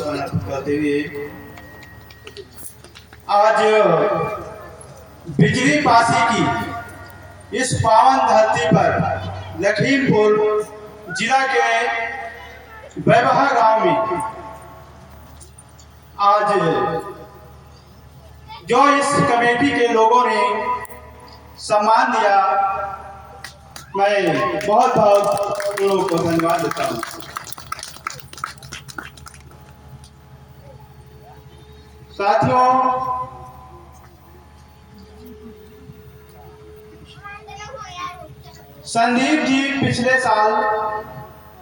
समर्पित करते हुए आज बिजली पासी की इस पावन धरती पर लखीमपुर जिला के बैबहा गांव में आज जो इस कमेटी के लोगों ने सम्मान दिया, मैं बहुत बहुत उन लोगों को धन्यवाद देता हूँ। साथियों, संदीप जी पिछले साल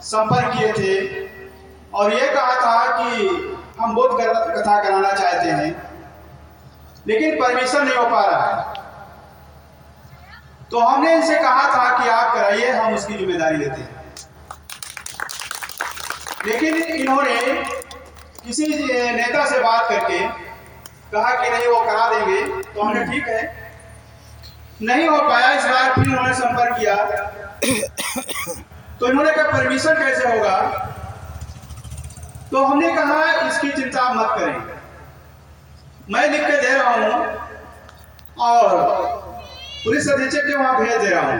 संपर्क किए थे और ये कहा था कि हम बुद्ध कथा कराना चाहते हैं, लेकिन परमिशन नहीं हो पा रहा है। तो हमने इनसे कहा था कि आप कराइए, हम उसकी जिम्मेदारी लेते हैं। लेकिन इन्होंने किसी नेता से बात करके कहा कि नहीं, वो करा देंगे। तो हमने ठीक है, नहीं हो पाया। इस बार फिर उन्होंने संपर्क किया तो इन्होंने कहा परमिशन कैसे होगा। तो हमने कहा इसकी चिंता मत करें, मैं लिख के दे रहा हूं और पुलिस अधीक्षक के वहां भेज दे रहा हूं।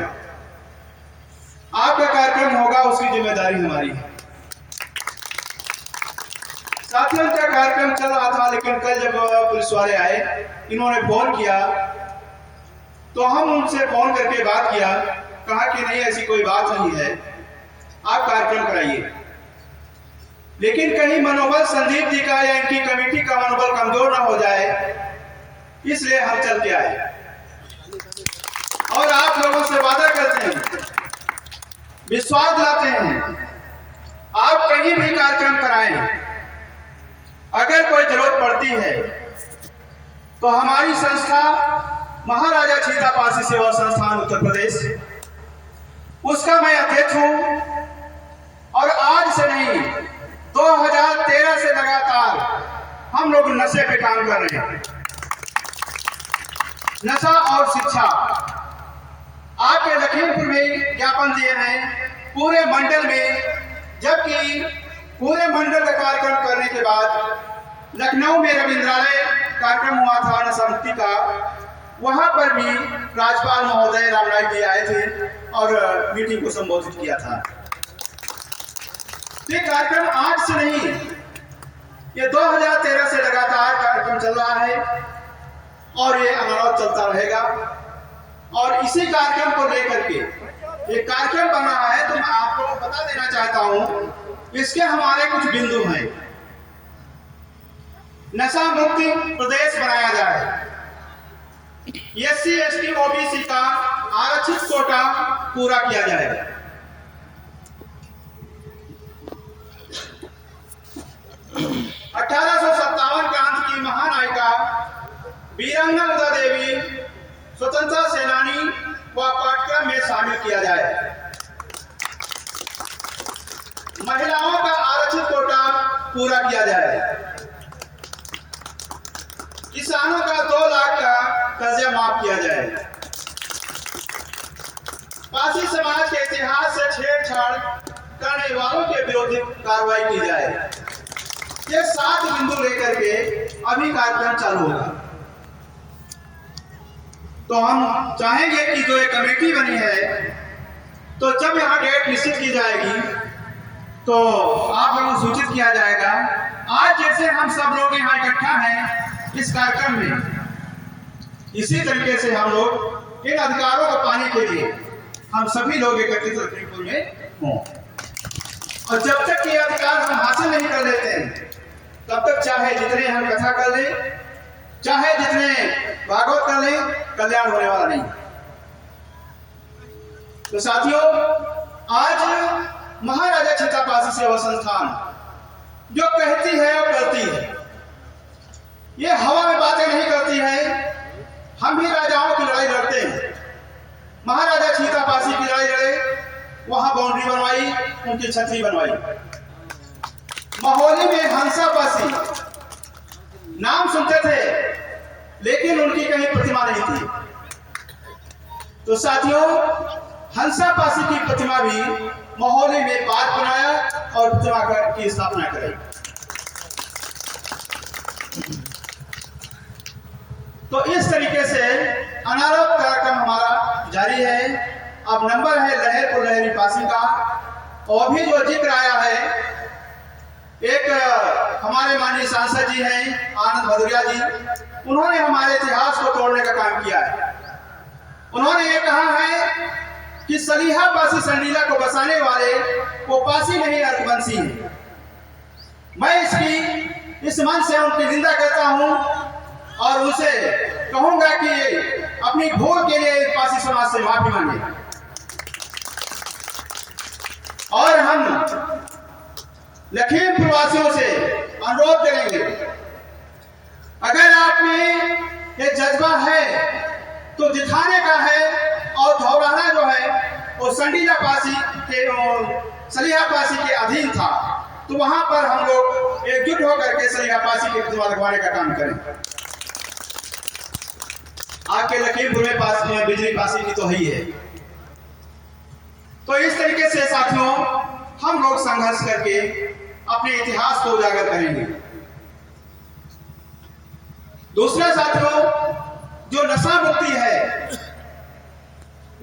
आपका कार्यक्रम होगा, उसकी जिम्मेदारी हमारी है। साथियों, का कार्यक्रम चल रहा था, लेकिन कल जब पुलिस वाले आए, इन्होंने फोन किया तो हम उनसे फोन करके बात किया, कहा कि नहीं ऐसी कोई बात नहीं है, आप कार्यक्रम कराइए। लेकिन कहीं मनोबल संदीप जी का या इनकी कमेटी का मनोबल कमजोर ना हो जाए, इसलिए हम चल के आए और आप लोगों से वादा करते हैं, विश्वास दिलाते हैं, आप कहीं भी कार्यक्रम कराएं, अगर कोई जरूरत पड़ती है तो हमारी संस्था महाराजा छीतापासी सेवा संस्थान उत्तर प्रदेश, उसका मैं अध्यक्ष हूं और आज से नहीं 2013 से लगातार हम लोग नशे पे काम कर रहे हैं। नशा और शिक्षा, आपके लखीमपुर में ज्ञापन दिए हैं पूरे मंडल में, जबकि पूरे मंडल का कार्यक्रम करने के बाद लखनऊ में रविंद्रालय कार्यक्रम हुआ था नशा मुक्ति का, वहां पर भी राज्यपाल महोदय राम नाईक जी आए थे और मीटिंग को संबोधित किया था। ये कार्यक्रम आज से नहीं, ये 2013 से लगातार कार्यक्रम चल रहा है और ये अनावत चलता रहेगा। और इसी कार्यक्रम को लेकर के एक कार्यक्रम बन रहा है, तो मैं आपको बता देना चाहता हूं, इसके हमारे कुछ बिंदु हैं। नशा मुक्ति प्रदेश बनाया जाए, SC ST OBC का आरक्षित कोटा पूरा किया जाए, 1857 क्रांति की महानायिका वीरांगना उदा देवी स्वतंत्रता सेनानी को पाठ्यक्रम में शामिल किया जाए, महिलाओं का आरक्षित कोटा पूरा किया जाए, किसानों का 2 लाख का कर्जा माफ किया जाए, पासी समाज के इतिहास से छेड़छाड़ करने वालों के विरुद्ध कार्रवाई की जाए। ये 7 बिंदु लेकर के अभी कार्यक्रम चालू होगा। तो हम चाहेंगे कि जो एक कमेटी बनी है, तो जब यहाँ डेट निश्चित की जाएगी तो आप लोगों को सूचित किया जाएगा। आज जैसे हम सब लोग यहाँ इकट्ठा हैं इस कार्यक्रम में, इसी तरीके से हम लोग इन अधिकारों को पाने के लिए हम सभी लोग एकत्रित लखीमपुर में हों। और जब तक ये अधिकार हम हासिल नहीं कर लेते हैं, तब तक चाहे जितने हम कथा कर लें, चाहे जितने भागवत कर लें, कल्याण होने वाला नहीं। तो साथियों, आज महाराजा छीतापासी सेवा संस्थान जो कहती है और करती है, ये हवा में बातें नहीं करती है। हम भी राजाओं की लड़ाई लड़ते हैं, महाराजा छीतापासी की लड़ाई लड़े, वहां बाउंड्री बनवाई, उनकी छतरी बनवाई। महोली में हंसापासी नाम सुनते थे, लेकिन उनकी कहीं प्रतिमा नहीं थी। तो साथियों, हंसापासी की प्रतिमा भी महोली में पार्क बनाया और प्रतिमा की स्थापना कराई। तो इस तरीके से अनारत कार्यक्रम हमारा जारी है। अब नंबर है लहर लहरी पासी का। और भी जो जिक्र आया है, एक हमारे माननीय सांसद जी हैं आनंद भदौरिया जी, उन्होंने हमारे इतिहास को तोड़ने का काम किया है। उन्होंने ये कहा है कि सलीहा पासी संडीला को बसाने वाले वो पासी नहीं अर्कवंशी है। मैं इस मन से उनकी निंदा करता हूं और उनसे कहूंगा कि अपनी भूल के लिए पासी समाज से माफी मांगे। और हम लखीमपुर वासियों से अनुरोध करेंगे, अगर आप में ये जज्बा है तो दिखाने का है। और धौराना जो है वो संडीला पासी के सलीहा पासी के अधीन था, तो वहां पर हम लोग एकजुट होकर के सलीहा पासी के प्रतिमा लगवाने का काम करें। आके लखीमपुर में बिजली पासी की तो ही है। तो इस तरीके से साथियों हम लोग संघर्ष करके अपने इतिहास को उजागर करेंगे। दूसरा साथियों, जो नशा मुक्ति है,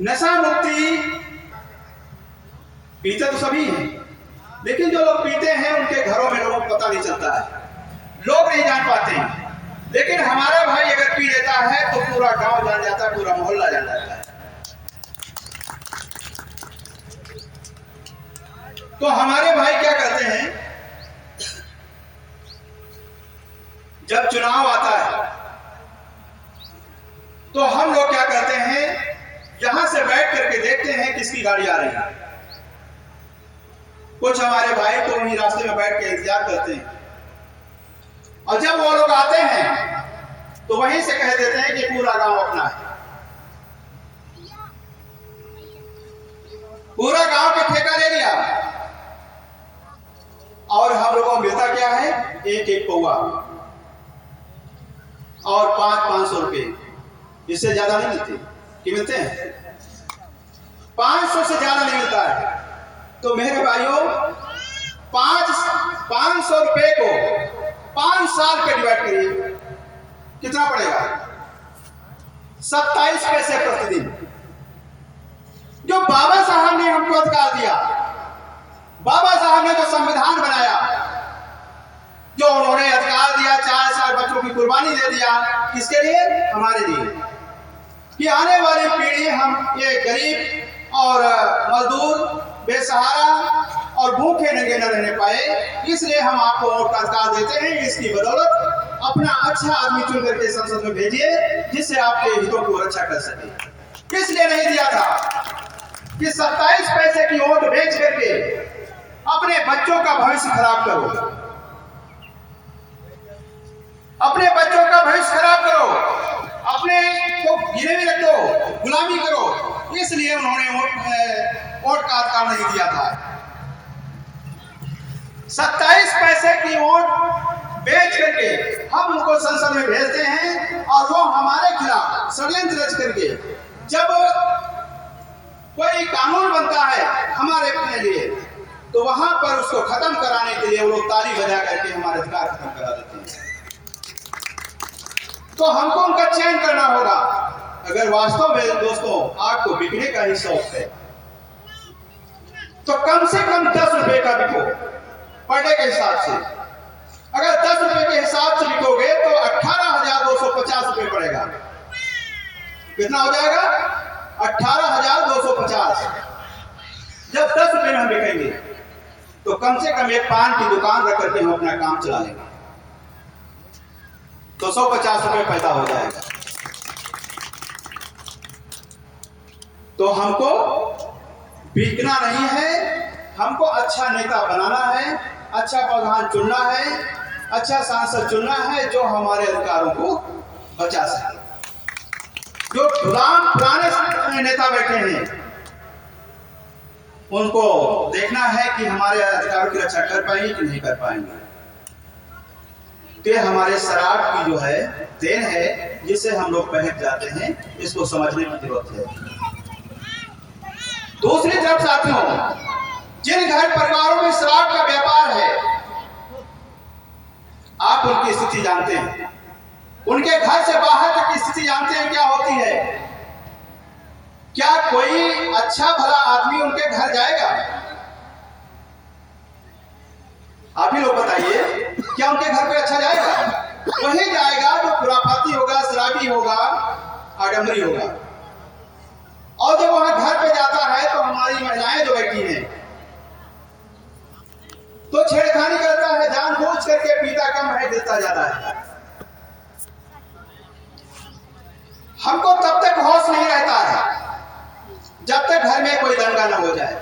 नशा मुक्ति पीते तो सभी हैं, लेकिन जो लोग पीते हैं उनके घरों में लोगों को पता नहीं चलता है, लोग नहीं जान पाते हैं। लेकिन हमारा भाई अगर पी लेता है तो पूरा गांव जान जाता है, पूरा मोहल्ला जान जाता है। तो हमारे भाई क्या करते हैं, जब चुनाव आता है तो हम लोग क्या करते हैं, यहां से बैठ करके देखते हैं किसकी गाड़ी आ रही है। कुछ हमारे भाई तो वहीं रास्ते में बैठ के इंतजार करते हैं, और जब वो लोग आते हैं तो वहीं से कह देते हैं कि पूरा गांव अपना है। पूरा गांव का ठेका ले लिया, और हम लोगों को मिलता क्या है, एक एक पौवा और 500 रुपए, इससे ज्यादा नहीं मिलते। कि मिलते हैं 500 से ज्यादा नहीं मिलता है। तो मेरे भाइयों 500 रुपए को 5 साल पे डिवाइड करिए, कितना पड़ेगा, 27 पैसे प्रतिदिन। जो बाबा साहब ने हमको अधिकार दिया, बाबा साहब ने जो संविधान बनाया, जो उन्होंने अधिकार दिया, 4 साल बच्चों की कुर्बानी दे दिया, किसके लिए, हमारे लिए, कि आने वाली पीढ़ी हम ये गरीब और मजदूर, बेसहारा और भूखे नंगे न रहने पाए। इसलिए हम आपको वोट का अधिकार देते हैं। इसकी बदौलत अपना अच्छा आदमी चुन करके संसद में भेजिए, जिससे आपके हितों को रक्षा कर सके। इसलिए नहीं दिया था कि 27 पैसे की वोट बेच करके अपने बच्चों का भविष्य खराब करो, अपने बच्चों का भविष्य खराब करो, अपने को गिरवी रख दो, गुलामी करो। इसलिए उन्होंने वोट का अधिकार नहीं दिया था। 27 पैसे की वोट बेच करके हम उनको संसद में भेजते हैं, और वो हमारे खिलाफ षड्यंत्र रच करके जब कोई कानून बनता है हमारे अपने लिए, तो वहां पर उसको खत्म कराने के लिए वो लोग ताली बजा करके हमारे अधिकार खत्म करा देते हैं। तो हमको उनका चयन करना होगा। अगर वास्तव में दोस्तों आपको बिकने का ही शौक है, तो कम से कम 10 रुपए का बिको पर डे के हिसाब से। अगर 10 रुपए के हिसाब से बिकोगे तो 18,250 रुपए पड़ेगा। कितना हो जाएगा, 18,250। जब 10 रुपए में हम बिकेंगे तो कम से कम एक पान की दुकान रख करके हम अपना काम चला लेंगे, तो 150 रुपए पैदा हो जाएगा। तो हमको बिकना नहीं है, हमको अच्छा नेता बनाना है, अच्छा प्रधान चुनना है, अच्छा सांसद चुनना है, जो हमारे अधिकारों को बचा सके। जो पुराने नेता बैठे हैं उनको देखना है कि हमारे अधिकारों की रक्षा कर पाएंगे कि नहीं कर पाएंगे। तो हमारे शराब की जो है देन है, जिससे हम लोग बहक जाते हैं, इसको समझने की जरूरत है। दूसरी तरफ साथियों, जिन घर परिवारों में शराब का व्यापार है, आप उनकी स्थिति जानते हैं, उनके घर से बाहर तक की स्थिति जानते हैं क्या होती है। क्या कोई अच्छा भला आदमी उनके घर जाएगा? आप ही लोग बताइए, क्या उनके घर पे अच्छा जाएगा? वही जाएगा जो खुराफाती होगा, शराबी होगा, आडंबरी होगा। और जब वहां घर पे जाता है तो हमारी महिलाएं जो बैठी हैं तो छेड़खानी करता है, जानबूझ करके पीता कम है देता ज्यादा है। हमको तब तक होश नहीं रहता है जब तक घर में कोई दंगा न हो जाए।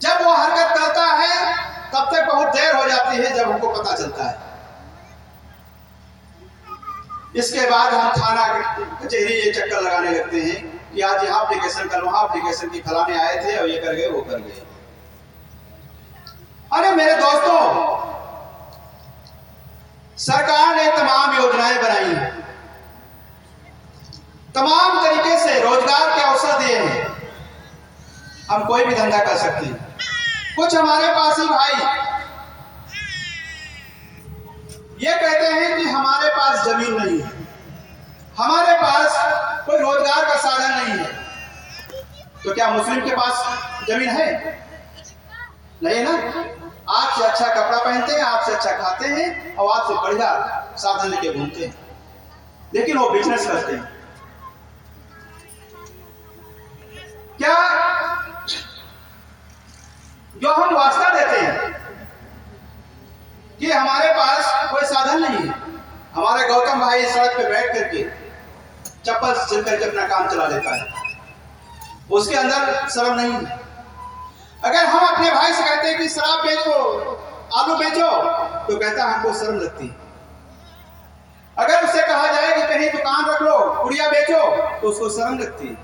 जब वो हरकत करता है तब तक बहुत देर हो जाती है जब हमको पता चलता है। इसके बाद हम थाना कचहरी ये चक्कर लगाने लगते हैं कि आज यहाँ एप्लीकेशन कल वहां एप्लीकेशन की फलाने आए थे और ये कर गए वो कर गए। अरे मेरे दोस्तों, सरकार ने तमाम योजनाएं बनाई हैं, तमाम तरीके से रोजगार के अवसर दिए हैं। हम कोई भी धंधा कर सकते हैं। कुछ हमारे पास ही भाई ये कहते हैं कि हमारे पास जमीन नहीं है, हमारे पास कोई रोजगार का साधन नहीं है। तो क्या मुस्लिम के पास जमीन है? नहीं ना। आपसे अच्छा कपड़ा पहनते हैं, आपसे अच्छा खाते हैं और आपसे बढ़िया साधन लेके घूमते हैं, लेकिन वो बिजनेस करते हैं। क्या जो हम वास्ता देते हैं कि हमारे पास कोई साधन नहीं है, हमारे गौतम भाई सड़क पे बैठ करके चप्पल सिल करके अपना काम चला लेता है, उसके अंदर शर्म नहीं है। अगर हम अपने भाई से कहते हैं कि शराब बेचो, आलू बेचो, तो कहता है हमको शर्म लगती है। अगर उससे कहा जाए कि कहीं दुकान रख लो, गुड़िया बेचो, तो उसको शर्म लगती है।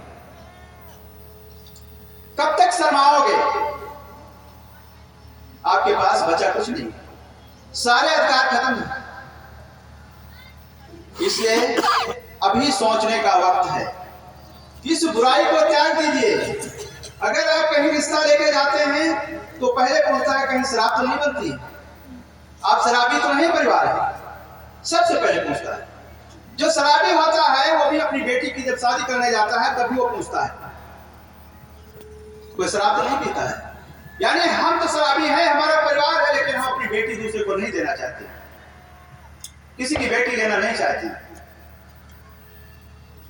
कब तक शर्माओगे? आपके पास बचा कुछ नहीं, सारे अधिकार खत्म है। इसलिए अभी सोचने का वक्त है। इस बुराई को त्याग दीजिए। अगर आप कहीं रिश्ता लेके जाते हैं तो पहले पूछता है कहीं शराब तो नहीं बनती, आप शराबी तो नहीं परिवार है, सबसे पहले पूछता है। जो शराबी होता है वो भी अपनी बेटी की जब शादी करने जाता है तभी वो पूछता है कोई शराब तो नहीं पीता है। यानी हम तो शराबी हैं, हमारा परिवार है, लेकिन हम अपनी बेटी दूसरे को नहीं देना चाहते, किसी की बेटी लेना नहीं चाहते।